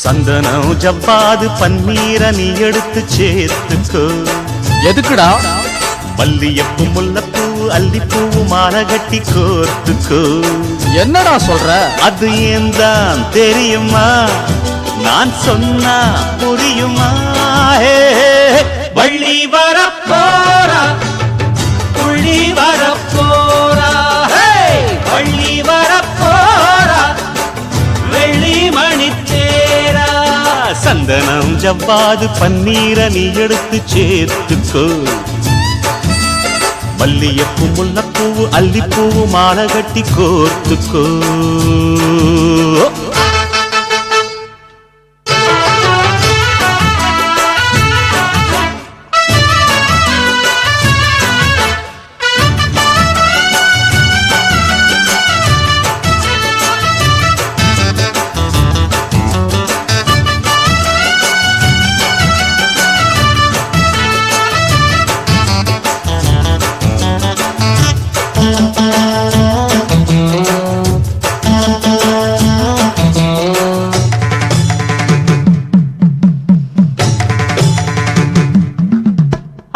சந்தனம் ஜவ்வாது பன்னீர நீ எடுத்து சேர்த்துக்கோ. எதுக்குடா? மல்லியப்பூ முல்லைப்பூ அல்லிப்பூ மாலை கட்டி கோர்த்துக்கோ. என்னடா சொல்ற? அது ஏன் தான் தெரியுமா? நான் சொன்னா புரியுமா? வள்ளி வரப்போரா புள்ளி வரப்போரா, வள்ளி வரப்போரா வெள்ளி மணி தேரா. சந்தனம் ஜவ்வாது பன்னீர நீ எடுத்து சேர்த்துக்கோ. மல்லியப்பூ முல்லைப்பூ அல்லிப்பூ மாலை கட்டி கோர்த்துக்கோ.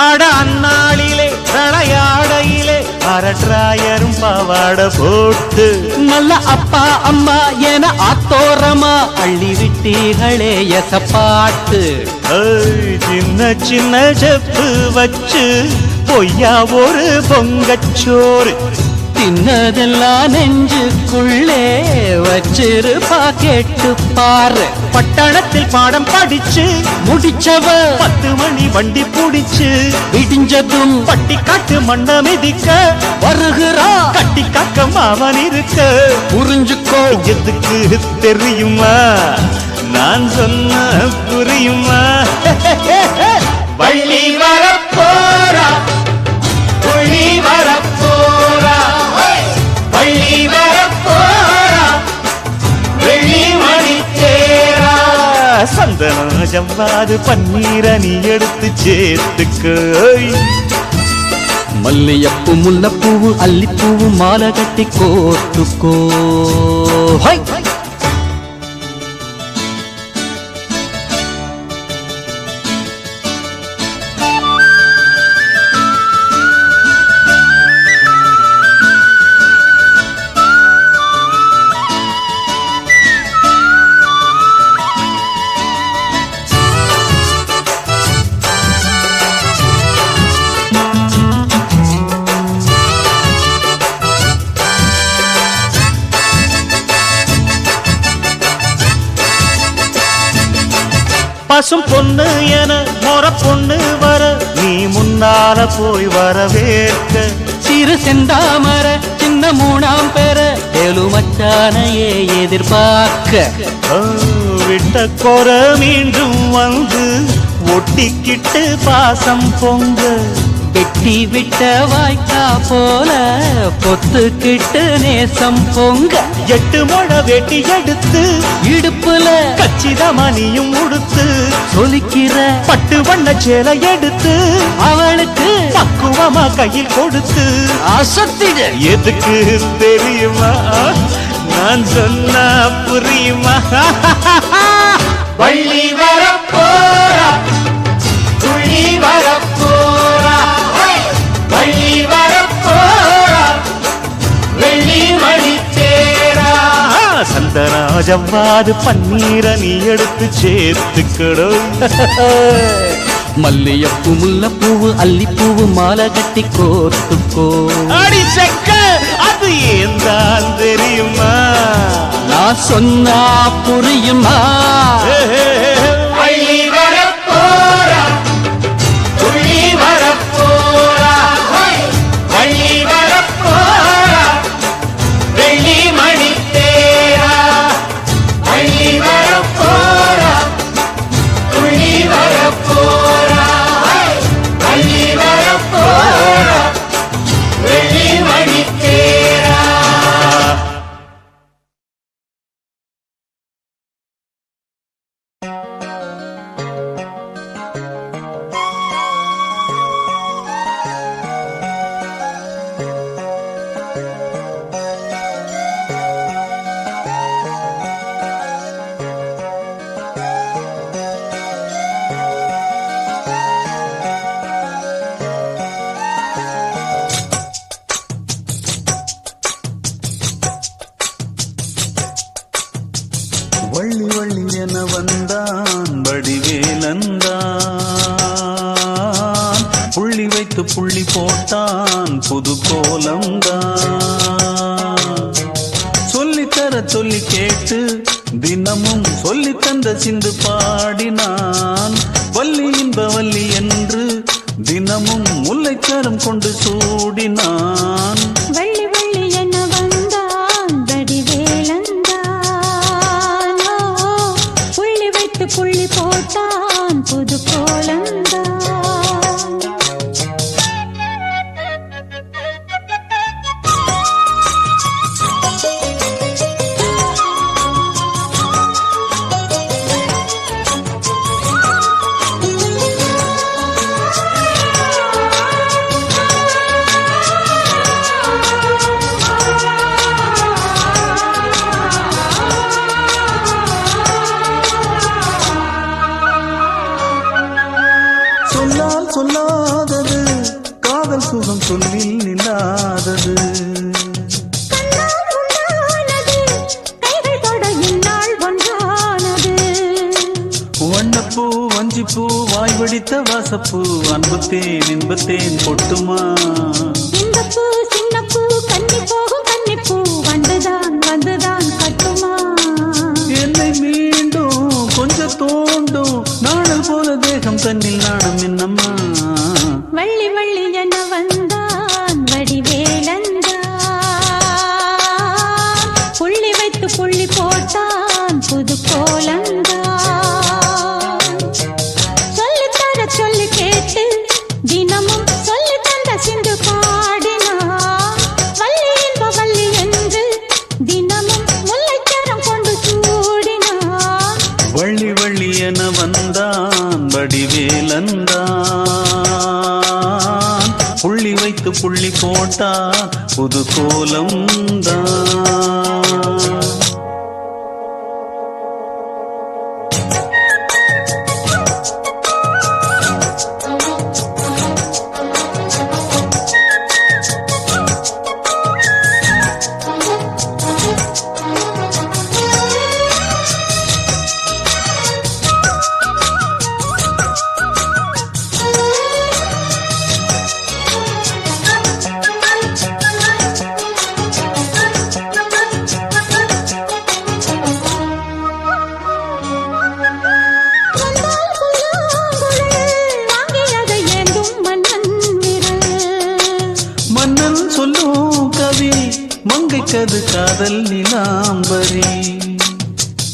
அட அந்நாளிலே தலையாடையிலே அரட்ராயரும் பாவாட போட்டு நல்ல அப்பா அம்மா என ஆத்தோரமா அள்ளி விட்டீர்களே எசப்பாட்டு. சின்ன சின்ன செப்பு வச்சு பொய்யா ஒரு பொங்கச்சோறு தின்னதெல்லாம் நெஞ்சுக்குள்ளே வச்சிருப்பா கேட்டு பாரு. பட்டணத்தில் பாடம் படிச்சு முடிச்சவ 10 மணி வண்டி பிடிச்சு விடிஞ்சதும் பட்டி காட்டு மண்ண மிதிக்க வருகிறா. கட்டி காக்க மாமன் இருக்க புரிஞ்சுக்கோ. எதுக்கு தெரியுமா? நான் சொன்ன புரியுமா? வள்ளி வரப்போரா புள்ளி வரப்போரா, வள்ளி வரப்போரா வெள்ளி மணி தேரா. சந்தனம் ஜவ்வாது பன்னீர நீ எடுத்து சேர்த்துக்கோ. மல்லியப்பூ முல்லைப்பூ அல்லிப்பூ மாலை கட்டி கோர்த்துக்கோ. பசும் பொண்ணு என மொற பொண்ணு வர நீ முன்னால போய் வரவேற்க. சிறு செந்தாமர சின்ன மூணாம் பெற எலுமச்சானையே எதிர்பார்க்க. விட்ட கொர மீண்டும் வந்து ஒட்டிக்கிட்டு பாசம் பொங்க. வெட்டி விட்ட வாய்க்கா போல பொத்துக்கிட்டு நேசம் பொங்க. 8 முழ வெட்டி எடுத்து இடுப்புல கச்சிதமணியும் உடுத்து சொலிக்கிற பட்டு வண்ண சேலை எடுத்து அவளுக்கு பக்குவமா கையில் கொடுத்து அசத்திட. எதுக்கு தெரியுமா? நான் சொன்னா புரியுமா? வள்ளி வரப்போரா துள்ளி வரப்போரா, வள்ளி வரப்போரா வெள்ளி மணி தேரா. சந்தனா ஜவ்வாது பன்னீர நீ எடுத்து சேர்த்துக்கடோ. மல்லியப்பூ முல்லைப்பூ அல்லிப்பூ மாலை கட்டி கோர்த்துக்கோ. அடி செக்க அது ஏன் தான் தெரியுமா? நான் சொன்னா புரியுமா? வள்ளி வரப்போரா துள்ளி வரப்போரா, வள்ளி வரப்போரா வெள்ளி மணி தேரா. வள்ளி வரப்போரா துள்ளி வரப்போரா, வள்ளி வரப்போரா வெள்ளி மணி தேரா. வள்ளி வள்ளி என வந்தான் வடிவேலந்தான், புள்ளி வைத்து புள்ளி போட்டான் புது கோலம்தான். சொல்லித்தர சொல்லி கேட்டு தினமும் சொல்லி தந்த சிந்து பாடினான், வள்ளி இன்ப வள்ளி என்று தினமும் முல்லைச்சாரம் கொண்டு சூடினான். வள்ளி வள்ளி என வந்தான் வடிவேலந்தான், புள்ளி வைத்து புள்ளி போட்டான் புது கோலந்தான். சொல்லாதது காதல் சுகம் சொல்லில் நில்லாதது, வண்ணப்பூ வஞ்சிப்பூ வாய் வடித்த வாசப்பூ அன்புத்தேன் இன்பத்தேன் பொட்டுமா. இந்தப்பூ சின்னப்பூ கன்னி போகும் கன்னிப்பூ வந்துதான் வந்துதான் கட்டுமா. என்னை மீண்டும் கொஞ்சம் தோண்டும் நாடல் போல தேகம் தன்னில் நாணம் என்னம்மா. வள்ளி வள்ளி என வந்தான் வடிவேலந்தான், புள்ளி வைத்து புள்ளி போட்டான் புது கோலந்தான். சொல்லித்தர சொல்லி கேட்டு தினமும் சொல்லி தந்த சிந்து பாடினான், வள்ளி இன்ப வள்ளி என்று தினமும் முல்லைச்சாரம் கொண்டு சூடினான். வள்ளி வள்ளி என வந்தான் வடிவேலந்தான், புள்ளி வைத்து புள்ளி போட்டா புது கோலம்தான். மங்கைக்கது காதல் நிலாம்பரி,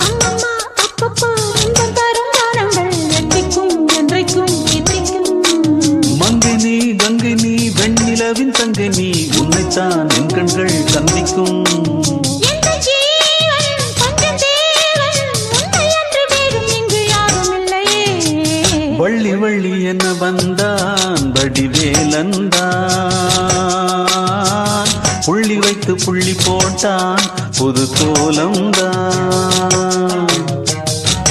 அம்மம்மா அப்பப்பா இன்பம் தரும் காரங்கள் எத்திக்கும் என்றைக்கும் எத்திக்கும். மங்கை நீ கங்கை நீ வெண்ணிலவின் தங்கை நீ, உன்னைத்தான் என் கண்கள் சந்திக்கும். எந்த ஜீவன் கொஞ்சம் தேவன், உன்னை அன்று வேறும் இங்கு யாரும் இல்லையே. வள்ளி வள்ளி என வந்தான் வடிவேலந்தான், புள்ளி வைத்து புள்ளி போட்டான் புது கோலம்தான்.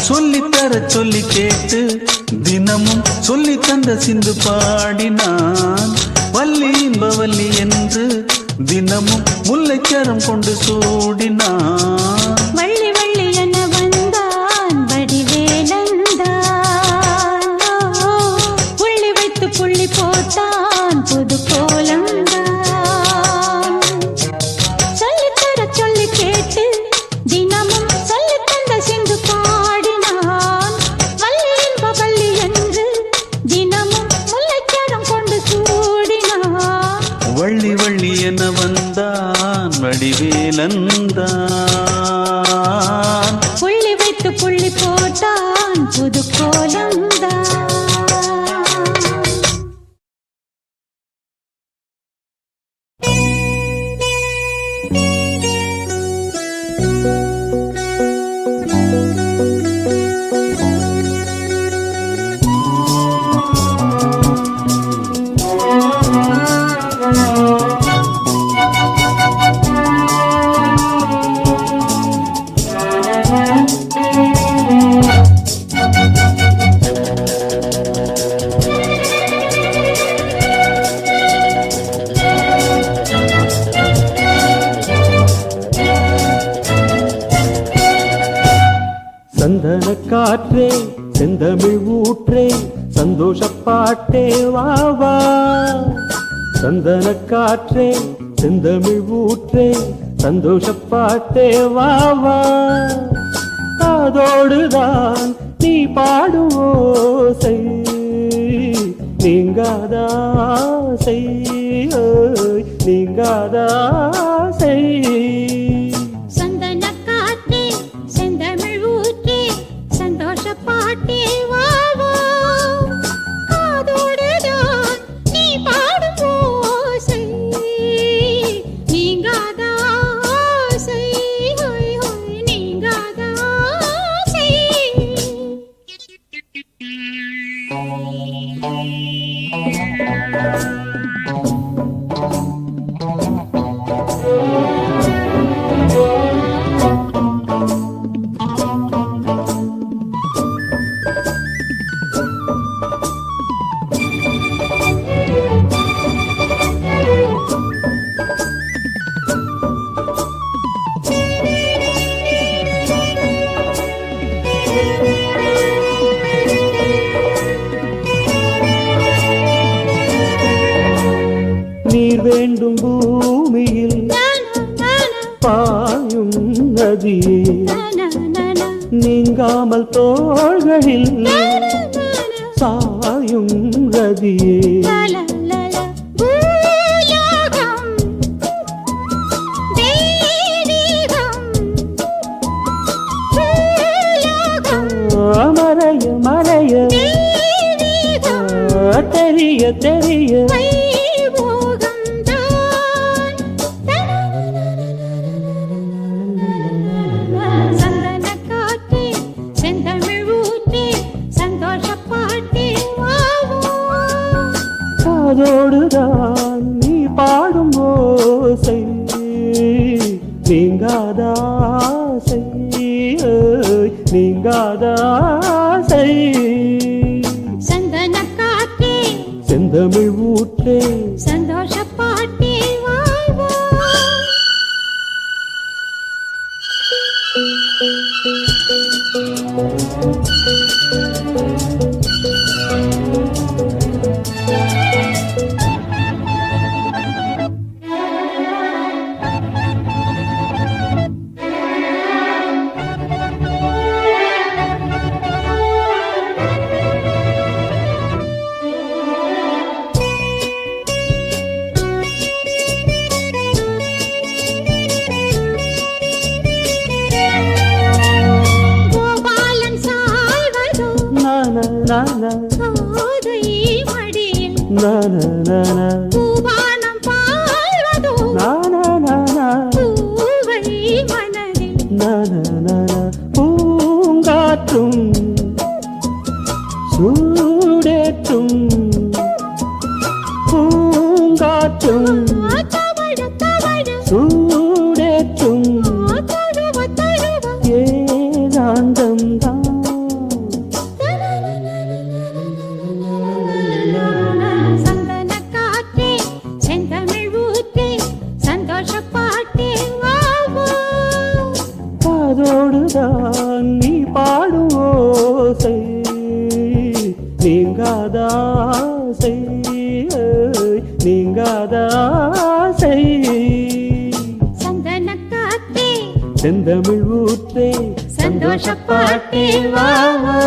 சொல்லித்தர சொல்லி கேட்டு தினமும் சொல்லி தந்த சிந்து பாடினான், வள்ளி இன்ப வள்ளி என்று தினமும் முல்லைச்சாரம் கொண்டு சூடினான். வள்ளி வள்ளி என வந்தான் வடிவேலந்தான், புள்ளி வைத்து புள்ளி போட்டான் புது கோலந்தான். சொல்லித்தர சொல்லி கேட்டு தினமும் சொல்லி தந்த சிந்து பாடினான், வள்ளி இன்ப வள்ளி என்று தினமும் முல்லைச்சாரம் கொண்டு சூடினான். வள்ளி வள்ளி என வந்தான் வடிவேலந்தான், புள்ளி வைத்து புள்ளி போட்டான் புது கோலந்தான். சந்தன காற்றே செந்தமிழ் ஊற்றே சந்தோஷப்பாட்டே வா வா சந்தன காற்றே செந்தமிழ் ஊற்றே சந்தோஷப்பாட்டே வா வா அதோடுதான் நீ பாடும் ஓசை நீங்காதாசை நீங்காதாசை சந்தன காற்றே செந்தமிழ் ஊற்றே சந்தோஷ பாட்டே வா வா காதோடுதான் நீ பாடும் ஓசை நீங்காத ஆசை ஹோய் ஹோய் நீங்காத ஆசை நீர் வேண்டும் பூமியில் பாயும் நதியே நீங்காமல் தோள்களில் சாயும் ரதியே மறைய மறைய தெரிய தெரிய அதோடுதான் நீ பாடும் ஓசை நீங்காதாசை நீங்காதாசை சந்தன காற்றே செந்தமிழ் ஊற்றே சந்தோஷ பாட்டே வா வா கோதை மடியில் பூவானம் பாழ்வதோ பூவை மனதில் பூங்காற்றும் சூடேற்றும் பூங்காற்றும் சூடேற்றும் ஏகாந்தம் தான் சந்தன காற்றே செந்தமிழ் ஊற்றே சந்தோஷ பாட்டே வா வா அதோடுதான் நீ பாடும் ஓசை நீங்காதாசை நீங்காதாசை சந்தன காற்றே செந்தமிழ் ஊற்றே சந்தோஷ பாட்டே வா வா